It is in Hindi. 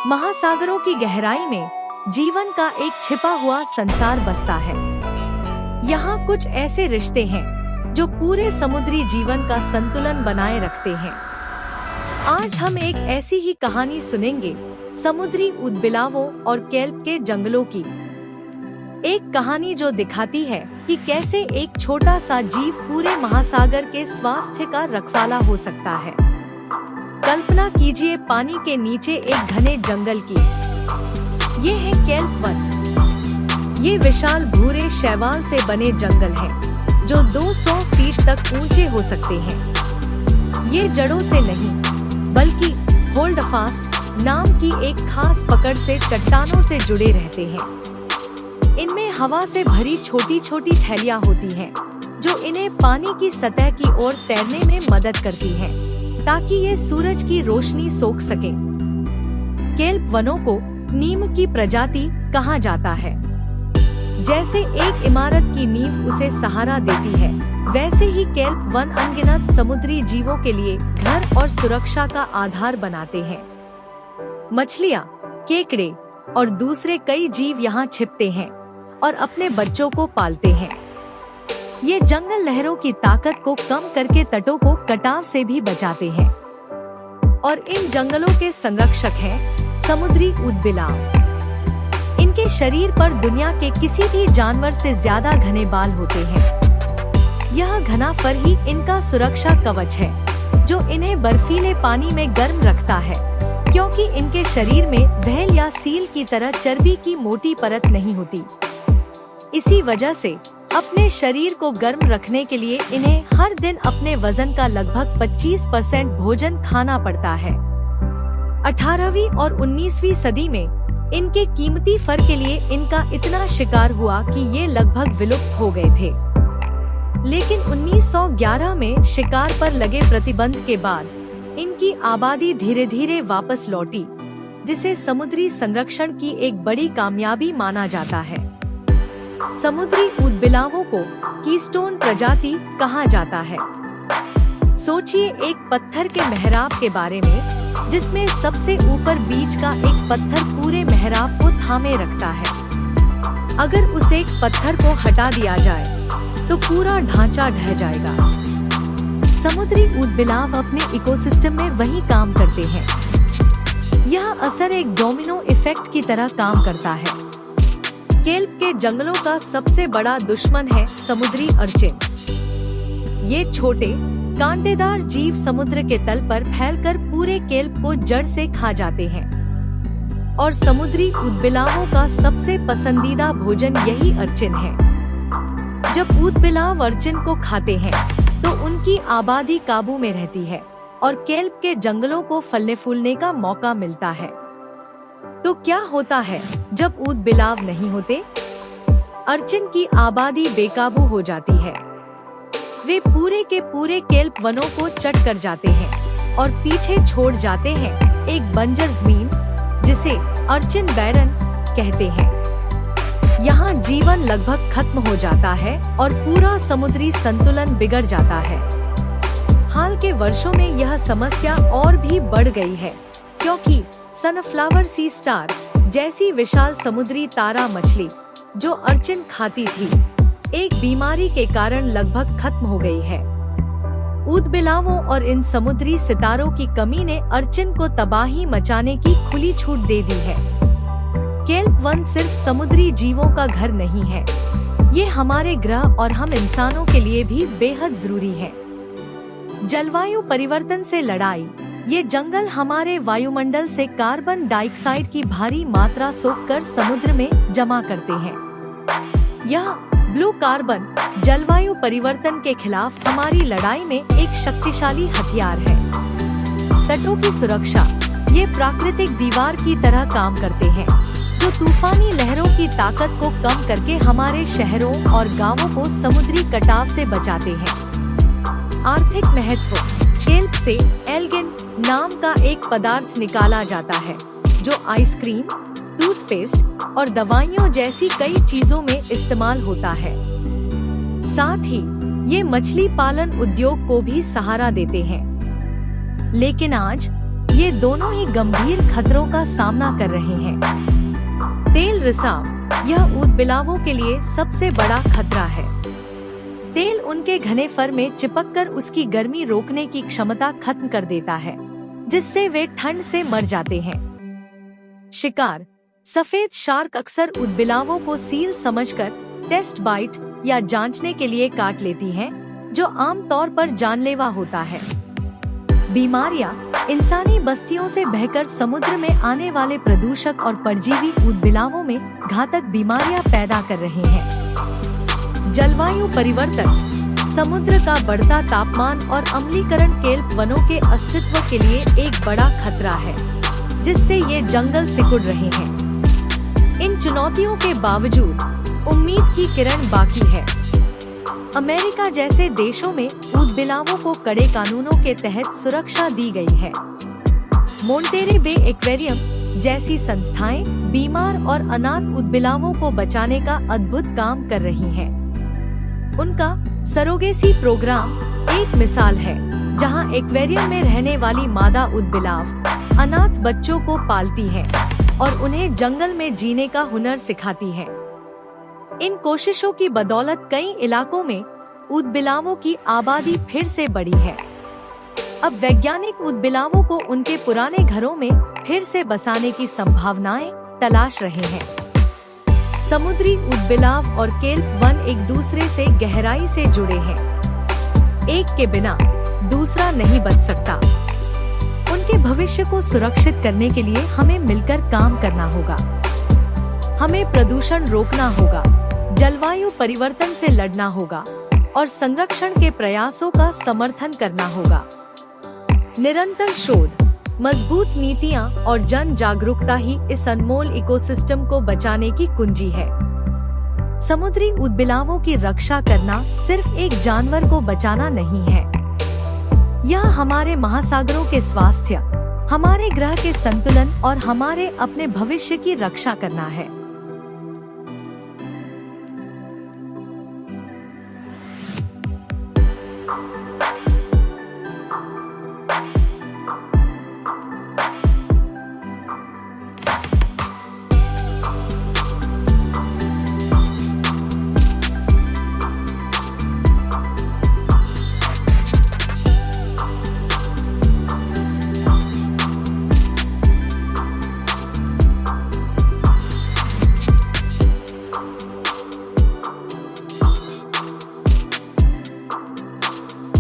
महासागरों की गहराई में जीवन का एक छिपा हुआ संसार बसता है। यहाँ कुछ ऐसे रिश्ते हैं जो पूरे समुद्री जीवन का संतुलन बनाए रखते हैं। आज हम एक ऐसी ही कहानी सुनेंगे, समुद्री ऊदबिलावों और केल्प के जंगलों की। एक कहानी जो दिखाती है कि कैसे एक छोटा सा जीव पूरे महासागर के स्वास्थ्य का रखवाला हो सकता है। कल्पना कीजिए पानी के नीचे एक घने जंगल की। ये है केल्प वन। ये विशाल भूरे शैवाल से बने जंगल हैं, जो 200 फीट तक ऊंचे हो सकते हैं। ये जड़ों से नहीं, बल्कि होल्ड फास्ट नाम की एक खास पकड़ से चट्टानों से जुड़े रहते हैं। इनमें हवा से भरी छोटी छोटी थैलियां होती हैं, जो इन्हें पानी की सतह की ओर तैरने में मदद करती हैं, ताकि ये सूरज की रोशनी सोख सके। केल्प वनों को नीम की प्रजाति कहा जाता है। जैसे एक इमारत की नींव उसे सहारा देती है, वैसे ही केल्प वन अनगिनत समुद्री जीवों के लिए घर और सुरक्षा का आधार बनाते हैं। मछलियाँ, केकड़े और दूसरे कई जीव यहाँ छिपते हैं और अपने बच्चों को पालते हैं। ये जंगल लहरों की ताकत को कम करके तटों को कटाव से भी बचाते हैं। और इन जंगलों के संरक्षक हैं समुद्री ऊदबिलाव। इनके शरीर पर दुनिया के किसी भी जानवर से ज्यादा घने बाल होते हैं। यह घना फर ही इनका सुरक्षा कवच है, जो इन्हें बर्फीले पानी में गर्म रखता है, क्योंकि इनके शरीर में व्हेल या सील की तरह चर्बी की मोटी परत नहीं होती। इसी वजह से अपने शरीर को गर्म रखने के लिए इन्हें हर दिन अपने वजन का लगभग 25% भोजन खाना पड़ता है। 18वीं और 19वीं सदी में इनके कीमती फर के लिए इनका इतना शिकार हुआ कि ये लगभग विलुप्त हो गए थे। लेकिन 1911 में शिकार पर लगे प्रतिबंध के बाद इनकी आबादी धीरे धीरे वापस लौटी, जिसे समुद्री संरक्षण की एक बड़ी कामयाबी माना जाता है। समुद्री ऊदबिलावों को कीस्टोन प्रजाति कहा जाता है। सोचिए एक पत्थर के मेहराब के बारे में, जिसमें सबसे ऊपर बीच का एक पत्थर पूरे मेहराब को थामे रखता है। अगर उस एक पत्थर को हटा दिया जाए तो पूरा ढांचा ढह जाएगा। समुद्री ऊदबिलाव अपने इकोसिस्टम में वही काम करते हैं। यह असर एक डोमिनो इफेक्ट की तरह काम करता है। केल्प के जंगलों का सबसे बड़ा दुश्मन है समुद्री अर्चिन। ये छोटे कांटेदार जीव समुद्र के तल पर फैलकर पूरे केल्प को जड़ से खा जाते हैं। और समुद्री ऊदबिलावों का सबसे पसंदीदा भोजन यही अर्चिन है। जब ऊदबिलाव अर्चिन को खाते हैं तो उनकी आबादी काबू में रहती है और केल्प के जंगलों को फलने फूलने का मौका मिलता है। तो क्या होता है जब ऊदबिलाव नहीं होते? अर्चिन की आबादी बेकाबू हो जाती है। वे पूरे के पूरे केल्प वनों को चट कर जाते हैं और पीछे छोड़ जाते हैं एक बंजर जमीन, जिसे अर्चिन बैरन कहते हैं। यहाँ जीवन लगभग खत्म हो जाता है और पूरा समुद्री संतुलन बिगड़ जाता है। हाल के वर्षों में यह समस्या और भी बढ़ गई है, क्योंकि सनफ्लावर सी स्टार जैसी विशाल समुद्री तारा मछली, जो अर्चिन खाती थी, एक बीमारी के कारण लगभग खत्म हो गई है। ऊदबिलावों और इन समुद्री सितारों की कमी ने अर्चिन को तबाही मचाने की खुली छूट दे दी है। केल्प वन सिर्फ समुद्री जीवों का घर नहीं है, ये हमारे ग्रह और हम इंसानों के लिए भी बेहद जरूरी है। जलवायु परिवर्तन से लड़ाई। ये जंगल हमारे वायुमंडल से कार्बन डाइऑक्साइड की भारी मात्रा सोखकर समुद्र में जमा करते हैं। यह ब्लू कार्बन जलवायु परिवर्तन के खिलाफ हमारी लड़ाई में एक शक्तिशाली हथियार है। तटों की सुरक्षा। ये प्राकृतिक दीवार की तरह काम करते हैं, जो तूफानी लहरों की ताकत को कम करके हमारे शहरों और गांवों को समुद्री कटाव से बचाते हैं। आर्थिक महत्व। केल्प से एल्गिन नाम का एक पदार्थ निकाला जाता है, जो आइसक्रीम, टूथपेस्ट और दवाइयों जैसी कई चीजों में इस्तेमाल होता है। साथ ही ये मछली पालन उद्योग को भी सहारा देते हैं। लेकिन आज ये दोनों ही गंभीर खतरों का सामना कर रहे हैं। तेल रिसाव यह ऊदबिलावों के लिए सबसे बड़ा खतरा है। तेल उनके घने फर में चिपककर उसकी गर्मी रोकने की क्षमता खत्म कर देता है, जिससे वे ठंड से मर जाते हैं। शिकार सफेद शार्क अक्सर ऊदबिलावों को सील समझकर टेस्ट बाइट या जांचने के लिए काट लेती हैं, जो आमतौर पर जानलेवा होता है। बीमारियां इंसानी बस्तियों से बहकर समुद्र में आने वाले प्रदूषक और परजीवी ऊदबिलावों में घातक बीमारियां पैदा कर रहे हैं। जलवायु परिवर्तन समुद्र का बढ़ता तापमान और अम्लीकरण केल्प वनों के अस्तित्व के लिए एक बड़ा खतरा है, जिससे ये जंगल सिकुड़ रहे हैं। इन चुनौतियों के बावजूद उम्मीद की किरण बाकी है। अमेरिका जैसे देशों में ऊदबिलावों को कड़े कानूनों के तहत सुरक्षा दी गई है। मोंटेरे बे एक्वेरियम जैसी संस्थाएं बीमार और अनाथ ऊदबिलावों को बचाने का अद्भुत काम कर रही हैं। उनका सरोगेसी प्रोग्राम एक मिसाल है, जहां एक्वेरियम में रहने वाली मादा ऊदबिलाव अनाथ बच्चों को पालती है और उन्हें जंगल में जीने का हुनर सिखाती है। इन कोशिशों की बदौलत कई इलाकों में ऊदबिलावों की आबादी फिर से बढ़ी है। अब वैज्ञानिक ऊदबिलावों को उनके पुराने घरों में फिर से बसाने की संभावनाएं तलाश रहे हैं। समुद्री ऊदबिलाव और केल्प वन एक दूसरे से गहराई से जुड़े हैं। एक के बिना दूसरा नहीं बच सकता। उनके भविष्य को सुरक्षित करने के लिए हमें मिलकर काम करना होगा। हमें प्रदूषण रोकना होगा, जलवायु परिवर्तन से लड़ना होगा और संरक्षण के प्रयासों का समर्थन करना होगा। निरंतर शोध, मजबूत नीतियां और जन जागरूकता ही इस अनमोल इकोसिस्टम को बचाने की कुंजी है। समुद्री ऊदबिलावों की रक्षा करना सिर्फ एक जानवर को बचाना नहीं है, यह हमारे महासागरों के स्वास्थ्य, हमारे ग्रह के संतुलन और हमारे अपने भविष्य की रक्षा करना है।